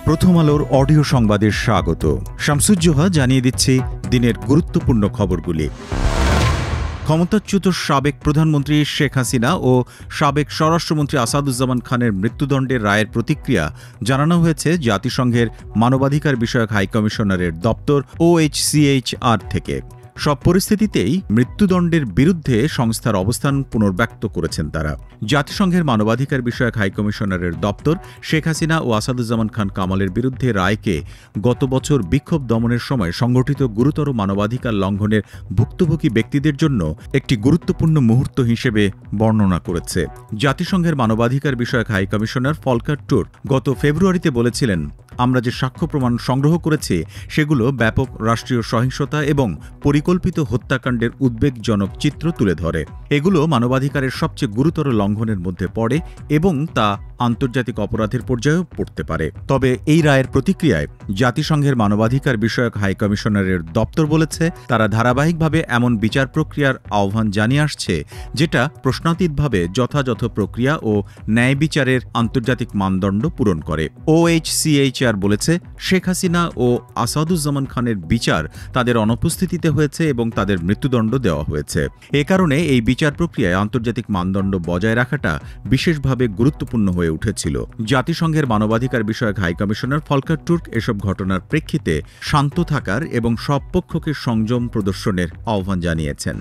প্রথম আলোর অডিও সংবাদে স্বাগত। শামসুজ্জোহা জানিয়ে দিচ্ছি দিনের গুরুত্বপূর্ণ খবরগুলি। ক্ষমতাচ্যুত সাবেক প্রধানমন্ত্রী শেখ হাসিনা ও সাবেক স্বরাষ্ট্রমন্ত্রী আসাদুজ্জামান খানের মৃত্যুদণ্ডের রায়ের প্রতিক্রিয়া জানানো হয়েছে জাতিসংঘের মানবাধিকার বিষয়ক হাইকমিশনারের দপ্তর OHCHR থেকে। সব পরিস্থিতিতেই মৃত্যুদণ্ডের বিরুদ্ধে সংস্থার অবস্থান পুনর্ব্যক্ত করেছেন তারা। জাতিসংঘের মানবাধিকার বিষয়ক হাইকমিশনারের দপ্তর শেখ হাসিনা ও আসাদুজ্জামান খান কামালের বিরুদ্ধে রায়কে গত বছর বিক্ষোভ দমনের সময় সংঘটিত গুরুতর মানবাধিকার লঙ্ঘনের ভুক্তভোগী ব্যক্তিদের জন্য একটি গুরুত্বপূর্ণ মুহূর্ত হিসেবে বর্ণনা করেছে। জাতিসংঘের মানবাধিকার বিষয়ক হাইকমিশনার ফলকার টুর্ক গত ফেব্রুয়ারিতে বলেছিলেন, আমরা যে সাক্ষ্য প্রমাণ সংগ্রহ করেছি সেগুলো ব্যাপক রাষ্ট্রীয় সহিংসতা এবং পরিকল্পিত হত্যাকাণ্ডের উদ্বেগজনক চিত্র তুলে ধরে। এগুলো মানবাধিকারের সবচেয়ে গুরুতর লঙ্ঘনের মধ্যে পড়ে এবং তা আন্তর্জাতিক অপরাধের পর্যায়েও পড়তে পারে। তবে এই রায়ের প্রতিক্রিয়ায় জাতিসংঘের মানবাধিকার বিষয়ক হাইকমিশনারের দপ্তর বলেছে, তারা ধারাবাহিকভাবে এমন বিচার প্রক্রিয়ার আহ্বান জানিয়ে আসছে যেটা প্রশ্নাতীতভাবে যথাযথ প্রক্রিয়া ও ন্যায় বিচারের আন্তর্জাতিক মানদণ্ড পূরণ করে। OHCHR বলেছে, শেখ হাসিনা ও আসাদুজ্জামান খানের বিচার তাদের অনুপস্থিতিতে হয়েছে এবং তাদের মৃত্যুদণ্ড দেওয়া হয়েছে। এ কারণে এই বিচার প্রক্রিয়ায় আন্তর্জাতিক মানদণ্ড বজায় রাখাটা বিশেষভাবে গুরুত্বপূর্ণ হয়ে উঠেছিল। জাতিসংঘের মানবাধিকার বিষয়ক হাইকমিশনার ফলকার টুর্ক এসব ঘটনার প্রেক্ষিতে শান্ত থাকার এবং সব পক্ষকে সংযম প্রদর্শনের আহ্বান জানিয়েছেন।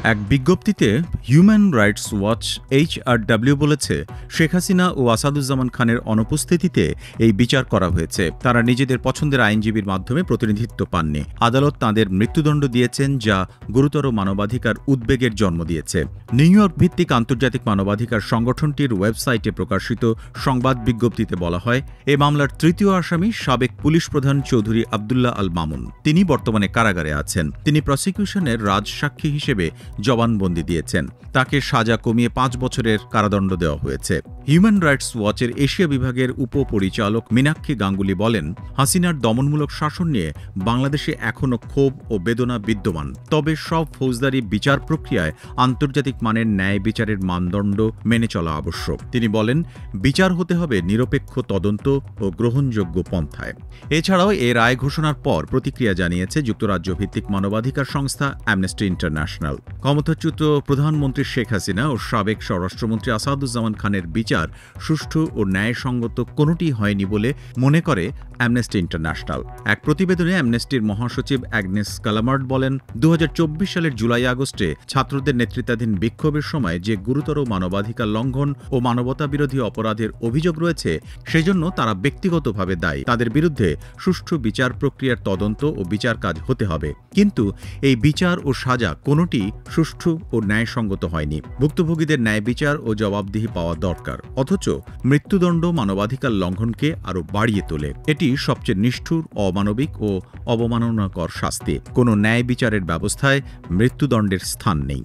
এক বিজ্ঞপ্তিতে হিউম্যান রাইটস ওয়াচ HRW বলেছে, শেখ হাসিনা ও আসাদুজ্জামান খানের অনুপস্থিতিতে এই বিচার করা হয়েছে। তারা নিজেদের পছন্দের আইনজীবীর মাধ্যমে প্রতিনিধিত্ব পাননি। আদালত তাঁদের মৃত্যুদণ্ড দিয়েছেন, যা গুরুতর মানবাধিকার উদ্বেগের জন্ম দিয়েছে। নিউ ইয়র্ক ভিত্তিক আন্তর্জাতিক মানবাধিকার সংগঠনটির ওয়েবসাইটে প্রকাশিত সংবাদ বিজ্ঞপ্তিতে বলা হয়, এ মামলার তৃতীয় আসামি সাবেক পুলিশ প্রধান চৌধুরী আবদুল্লাহ আল মামুন। তিনি বর্তমানে কারাগারে আছেন। তিনি প্রসিকিউশনের রাজসাক্ষী হিসেবে জবানবন্দি দিয়েছেন। তাকে সাজা কমিয়ে 5 বছরের কারাদণ্ড দেওয়া হয়েছে। হিউম্যান রাইটস ওয়াচের এশিয়া বিভাগের উপপরিচালক মীনাক্ষী গাঙ্গুলি বলেন, হাসিনার দমনমূলক শাসন নিয়ে বাংলাদেশে এখনও ক্ষোভ ও বেদনা বিদ্যমান। তবে সব ফৌজদারি বিচার প্রক্রিয়ায় আন্তর্জাতিক মানের ন্যায় বিচারের মানদণ্ড মেনে চলা আবশ্যক। তিনি বলেন, বিচার হতে হবে নিরপেক্ষ তদন্ত ও গ্রহণযোগ্য পন্থায়। এছাড়াও এ রায় ঘোষণার পর প্রতিক্রিয়া জানিয়েছে যুক্তরাজ্য ভিত্তিক মানবাধিকার সংস্থা অ্যামনেস্টি ইন্টারন্যাশনাল। ক্ষমতাচ্যুত প্রধানমন্ত্রী শেখ হাসিনা ও সাবেক স্বরাষ্ট্রমন্ত্রী আসাদুজ্জামান খানের বিচার সুষ্ঠু ও ন্যায়সঙ্গত কোনোটি হয়নি বলে মনে করে অ্যামনেস্টি ইন্টারন্যাশনাল। এক প্রতিবেদনে অ্যামনেস্টির মহাসচিব অ্যাগনেস কালামার্ড বলেন, 2024 সালের জুলাই-আগস্টে ছাত্রদের নেতৃত্বাধীন বিক্ষোভের সময় যে গুরুতর মানবাধিকার লঙ্ঘন ও মানবতাবিরোধী অপরাধের অভিযোগ রয়েছে, সেজন্য তারা ব্যক্তিগতভাবে দায়ী। তাদের বিরুদ্ধে সুষ্ঠু বিচার প্রক্রিয়ার তদন্ত ও বিচার কাজ হতে হবে। কিন্তু এই বিচার ও সাজা কোনোটি সুষ্ঠু ও ন্যায়সঙ্গত হয়নি। ভুক্তভোগীদের ন্যায় বিচার ও জবাবদিহি পাওয়া দরকার। অথচ মৃত্যুদণ্ড মানবাধিকার লঙ্ঘনকে আরও বাড়িয়ে তোলে। এটি সবচেয়ে নিষ্ঠুর, অমানবিক ও অবমাননাকর শাস্তি। কোনো ন্যায় বিচারের ব্যবস্থায় মৃত্যুদণ্ডের স্থান নেই।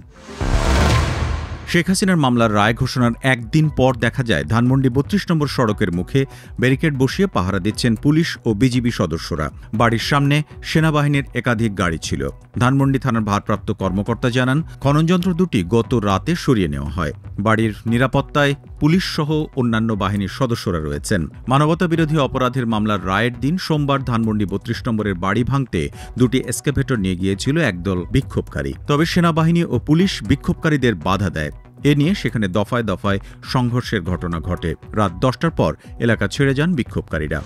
শেখ হাসিনার মামলার রায় ঘোষণার একদিন পর দেখা যায় ধানমন্ডি 32 নম্বর সড়কের মুখে ব্যারিকেড বসিয়ে পাহারা দিচ্ছেন পুলিশ ও বিজিবি সদস্যরা। বাড়ির সামনে সেনাবাহিনীর একাধিক গাড়ি ছিল। ধানমন্ডি থানার ভারপ্রাপ্ত কর্মকর্তা জানান, খননযন্ত্র দুটি গত রাতে সরিয়ে নেওয়া হয়। বাড়ির নিরাপত্তায় পুলিশ সহ অন্যান্য বাহিনীর সদস্যরা রয়েছেন। মানবতাবিরোধী অপরাধের মামলার রায়ের দিন সোমবার ধানমন্ডি 32 নম্বরের বাড়ি ভাঙতে দুটি এসকেভেটর নিয়ে গিয়েছিল একদল বিক্ষোভকারী। তবে সেনাবাহিনী ও পুলিশ বিক্ষোভকারীদের বাধা দেয়। এ নিয়ে সেখানে দফায় দফায় সংঘর্ষের ঘটনা ঘটে। রাত 10টার পর এলাকা ছেড়ে যান বিক্ষোভকারীরা।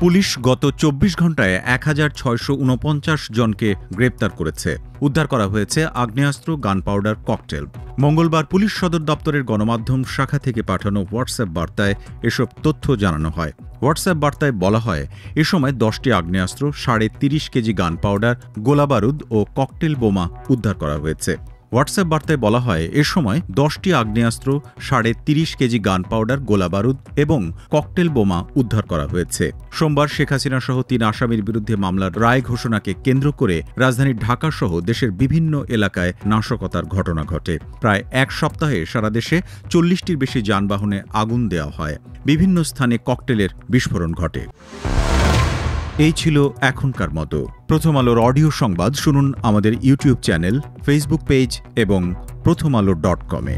পুলিশ গত 24 ঘণ্টায় 1649 জনকে গ্রেপ্তার করেছে। উদ্ধার করা হয়েছে আগ্নেয়াস্ত্র, গান পাউডার, ককটেল। মঙ্গলবার পুলিশ সদর দপ্তরের গণমাধ্যম শাখা থেকে পাঠানো হোয়াটসঅ্যাপ বার্তায় এসব তথ্য জানানো হয়। হোয়াটসঅ্যাপ বার্তায় বলা হয়, এ সময় 10টি আগ্নেয়াস্ত্র, 30.5 কেজি গান পাউডার, গোলাবারুদ ও ককটেল বোমা উদ্ধার করা হয়েছে। হোয়াটসঅ্যাপ বার্তায় বলা হয়, এ সময় 10টি আগ্নেয়াস্ত্র, 30.5 কেজি গান পাউডার, গোলাবারুদ এবং ককটেল বোমা উদ্ধার করা হয়েছে। সোমবার শেখ হাসিনা সহ 3 আসামির বিরুদ্ধে মামলার রায় ঘোষণাকে কেন্দ্র করে রাজধানী ঢাকা সহ দেশের বিভিন্ন এলাকায় নাশকতার ঘটনা ঘটে। প্রায় এক সপ্তাহে সারা দেশে 40টির বেশি যানবাহনে আগুন দেওয়া হয়। বিভিন্ন স্থানে ককটেলের বিস্ফোরণ ঘটে। এই ছিল এখনকার মতো। প্রথম আলোর অডিও সংবাদ শুনুন আমাদের ইউটিউব চ্যানেল, ফেসবুক পেজ এবং prothomalo.com-এ।